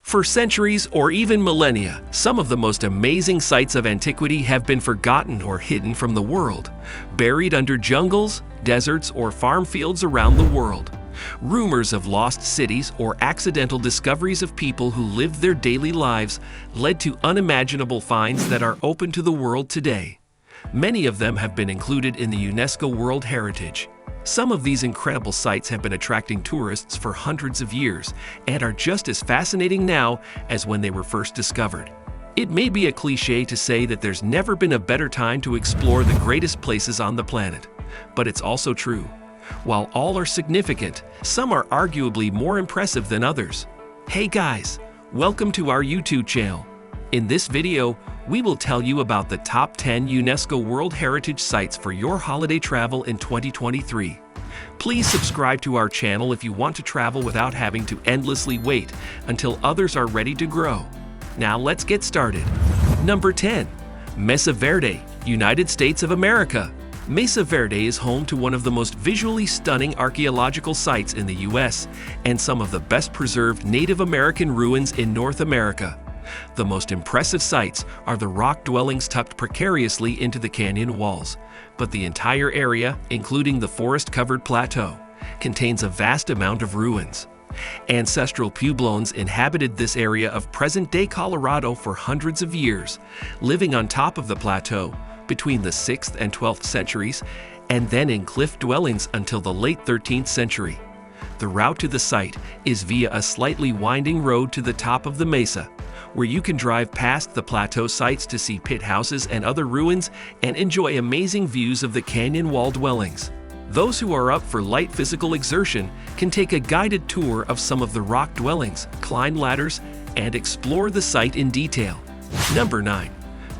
For centuries or even millennia, some of the most amazing sites of antiquity have been forgotten or hidden from the world, buried under jungles, deserts, or farm fields around the world. Rumors of lost cities or accidental discoveries of people who lived their daily lives led to unimaginable finds that are open to the world today. Many of them have been included in the UNESCO World Heritage. Some of these incredible sites have been attracting tourists for hundreds of years and are just as fascinating now as when they were first discovered. It may be a cliché to say that there's never been a better time to explore the greatest places on the planet, but it's also true. While all are significant, some are arguably more impressive than others. Hey guys, welcome to our YouTube channel. In this video, we will tell you about the top 10 UNESCO World Heritage Sites for your holiday travel in 2023. Please subscribe to our channel if you want to travel without having to endlessly wait until others are ready to grow. Now let's get started. Number 10. MESA VERDE, United States of America. MESA VERDE is home to one of the most visually stunning archaeological sites in the U.S. and some of the best preserved Native American ruins in North America. The most impressive sights are the rock dwellings tucked precariously into the canyon walls, but the entire area, including the forest-covered plateau, contains a vast amount of ruins. Ancestral Puebloans inhabited this area of present-day Colorado for hundreds of years, living on top of the plateau between the 6th and 12th centuries, and then in cliff dwellings until the late 13th century. The route to the site is via a slightly winding road to the top of the mesa, where you can drive past the plateau sites to see pit houses and other ruins and enjoy amazing views of the canyon wall dwellings. Those who are up for light physical exertion can take a guided tour of some of the rock dwellings, climb ladders, and explore the site in detail. Number 9.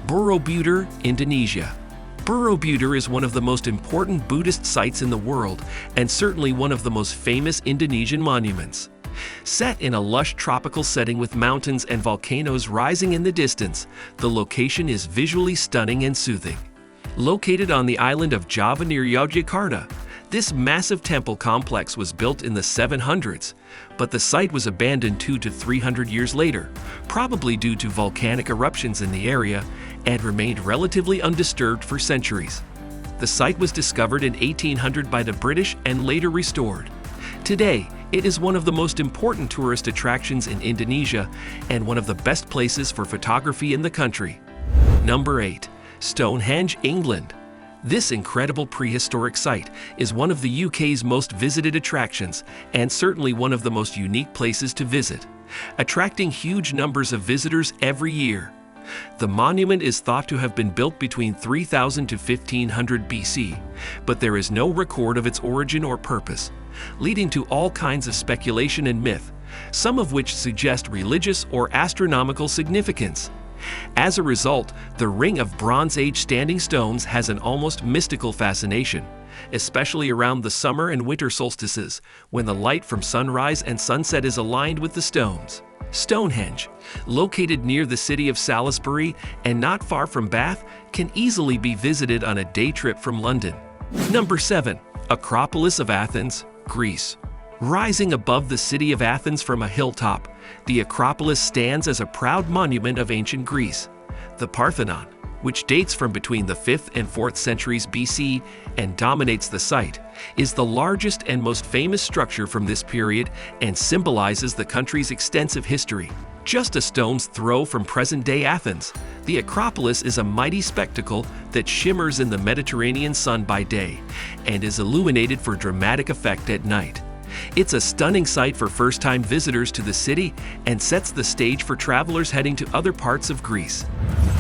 BOROBUDUR, Indonesia. BOROBUDUR is one of the most important Buddhist sites in the world and certainly one of the most famous Indonesian monuments. Set in a lush tropical setting with mountains and volcanoes rising in the distance, the location is visually stunning and soothing. Located on the island of Java near Yogyakarta, this massive temple complex was built in the 700s, but the site was abandoned 200 to 300 years later, probably due to volcanic eruptions in the area, and remained relatively undisturbed for centuries. The site was discovered in 1800 by the British and later restored. Today, it is one of the most important tourist attractions in Indonesia and one of the best places for photography in the country. Number 8. Stonehenge, England. This incredible prehistoric site is one of the UK's most visited attractions and certainly one of the most unique places to visit, attracting huge numbers of visitors every year. The monument is thought to have been built between 3000 to 1500 BC, but there is no record of its origin or purpose, leading to all kinds of speculation and myth, some of which suggest religious or astronomical significance. As a result, the ring of Bronze Age standing stones has an almost mystical fascination, especially around the summer and winter solstices, when the light from sunrise and sunset is aligned with the stones. Stonehenge, located near the city of Salisbury and not far from Bath, can easily be visited on a day trip from London. Number 7. Acropolis of Athens, Greece. Rising above the city of Athens from a hilltop, the Acropolis stands as a proud monument of ancient Greece. The Parthenon, which dates from between the 5th and 4th centuries BC and dominates the site, is the largest and most famous structure from this period and symbolizes the country's extensive history. Just a stone's throw from present-day Athens, the Acropolis is a mighty spectacle that shimmers in the Mediterranean sun by day and is illuminated for dramatic effect at night. It's a stunning sight for first-time visitors to the city and sets the stage for travelers heading to other parts of Greece.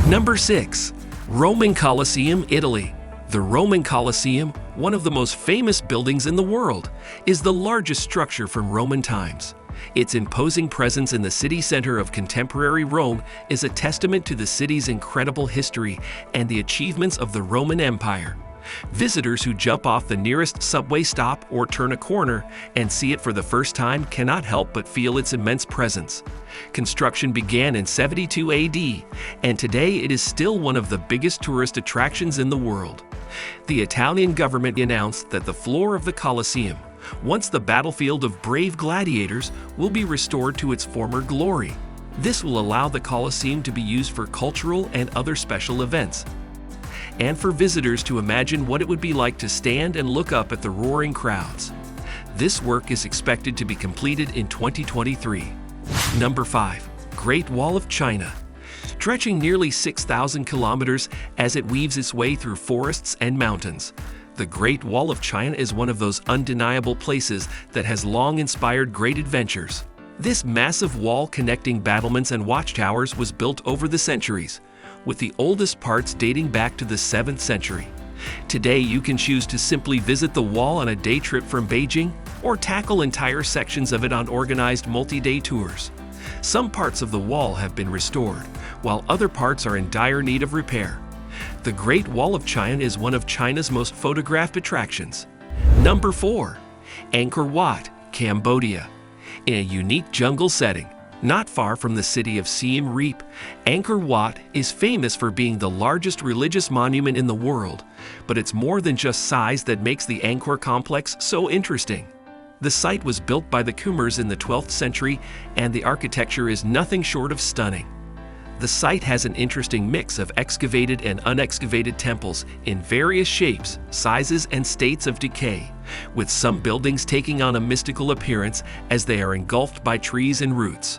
Number 6. Roman Colosseum, Italy. The Roman Colosseum, one of the most famous buildings in the world, is the largest structure from Roman times. Its imposing presence in the city center of contemporary Rome is a testament to the city's incredible history and the achievements of the Roman Empire. Visitors who jump off the nearest subway stop or turn a corner and see it for the first time cannot help but feel its immense presence. Construction began in 72 AD, and today it is still one of the biggest tourist attractions in the world. The Italian government announced that the floor of the Colosseum, once the battlefield of brave gladiators, will be restored to its former glory. This will allow the Colosseum to be used for cultural and other special events, and for visitors to imagine what it would be like to stand and look up at the roaring crowds. This work is expected to be completed in 2023. Number 5. Great Wall of China. Stretching nearly 6,000 kilometers as it weaves its way through forests and mountains, the Great Wall of China is one of those undeniable places that has long inspired great adventures. This massive wall connecting battlements and watchtowers was built over the centuries, with the oldest parts dating back to the 7th century. Today, you can choose to simply visit the wall on a day trip from Beijing or tackle entire sections of it on organized multi-day tours. Some parts of the wall have been restored, while other parts are in dire need of repair. The Great Wall of China is one of China's most photographed attractions. Number 4. Angkor Wat, Cambodia. In a unique jungle setting, not far from the city of Siem Reap, Angkor Wat is famous for being the largest religious monument in the world, but it's more than just size that makes the Angkor complex so interesting. The site was built by the Khmers in the 12th century, and the architecture is nothing short of stunning. The site has an interesting mix of excavated and unexcavated temples in various shapes, sizes, and states of decay, with some buildings taking on a mystical appearance as they are engulfed by trees and roots.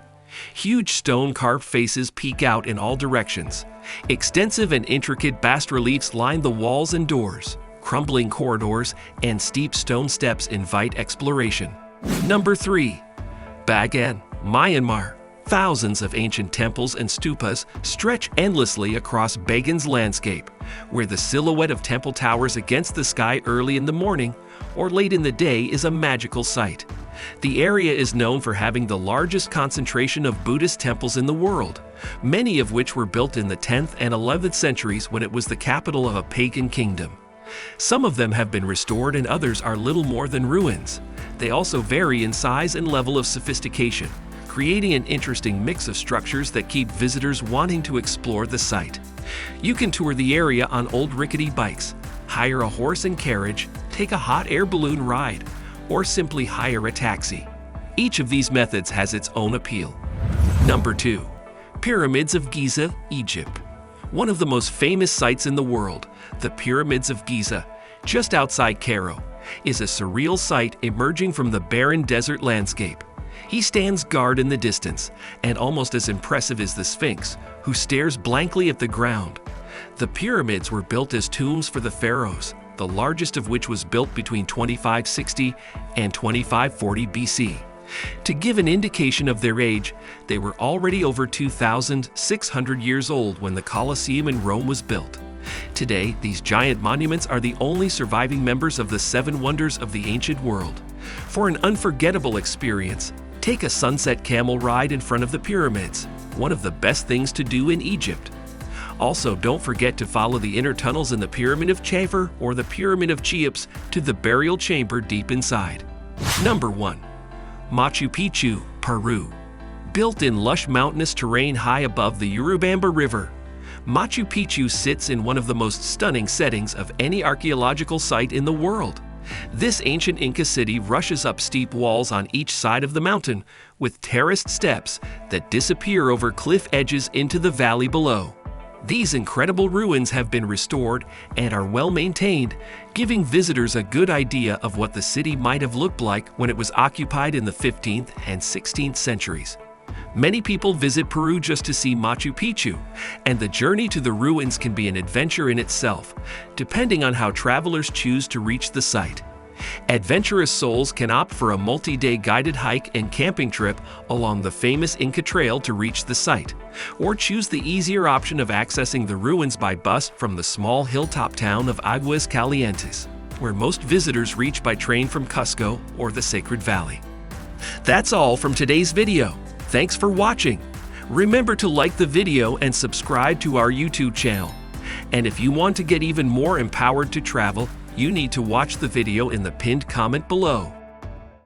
Huge stone-carved faces peek out in all directions. Extensive and intricate bas-reliefs line the walls and doors. Crumbling corridors and steep stone steps invite exploration. Number 3. Bagan, Myanmar. Thousands of ancient temples and stupas stretch endlessly across Bagan's landscape, where the silhouette of temple towers against the sky early in the morning or late in the day is a magical sight. The area is known for having the largest concentration of Buddhist temples in the world, many of which were built in the 10th and 11th centuries when it was the capital of a pagan kingdom. Some of them have been restored and others are little more than ruins. They also vary in size and level of sophistication, creating an interesting mix of structures that keep visitors wanting to explore the site. You can tour the area on old rickety bikes, hire a horse and carriage, take a hot air balloon ride, or simply hire a taxi. Each of these methods has its own appeal. Number 2. Pyramids of Giza, Egypt. One of the most famous sites in the world, the Pyramids of Giza, just outside Cairo, is a surreal sight emerging from the barren desert landscape. He stands guard in the distance, and almost as impressive as the Sphinx, who stares blankly at the ground. The pyramids were built as tombs for the pharaohs, the largest of which was built between 2560 and 2540 BC. To give an indication of their age, they were already over 2,600 years old when the Colosseum in Rome was built. Today, these giant monuments are the only surviving members of the 7 wonders of the ancient world. For an unforgettable experience, take a sunset camel ride in front of the pyramids, one of the best things to do in Egypt. Also, don't forget to follow the inner tunnels in the Pyramid of Chafar or the Pyramid of Cheops to the burial chamber deep inside. Number 1. Machu Picchu, Peru. Built in lush mountainous terrain high above the Urubamba River, Machu Picchu sits in one of the most stunning settings of any archaeological site in the world. This ancient Inca city rushes up steep walls on each side of the mountain with terraced steps that disappear over cliff edges into the valley below. These incredible ruins have been restored and are well maintained, giving visitors a good idea of what the city might have looked like when it was occupied in the 15th and 16th centuries. Many people visit Peru just to see Machu Picchu, and the journey to the ruins can be an adventure in itself, depending on how travelers choose to reach the site. Adventurous souls can opt for a multi-day guided hike and camping trip along the famous Inca Trail to reach the site, or choose the easier option of accessing the ruins by bus from the small hilltop town of Aguas Calientes, where most visitors reach by train from Cusco or the Sacred Valley. That's all from today's video. Thanks for watching. Remember to like the video and subscribe to our YouTube channel. And if you want to get even more empowered to travel, you need to watch the video in the pinned comment below.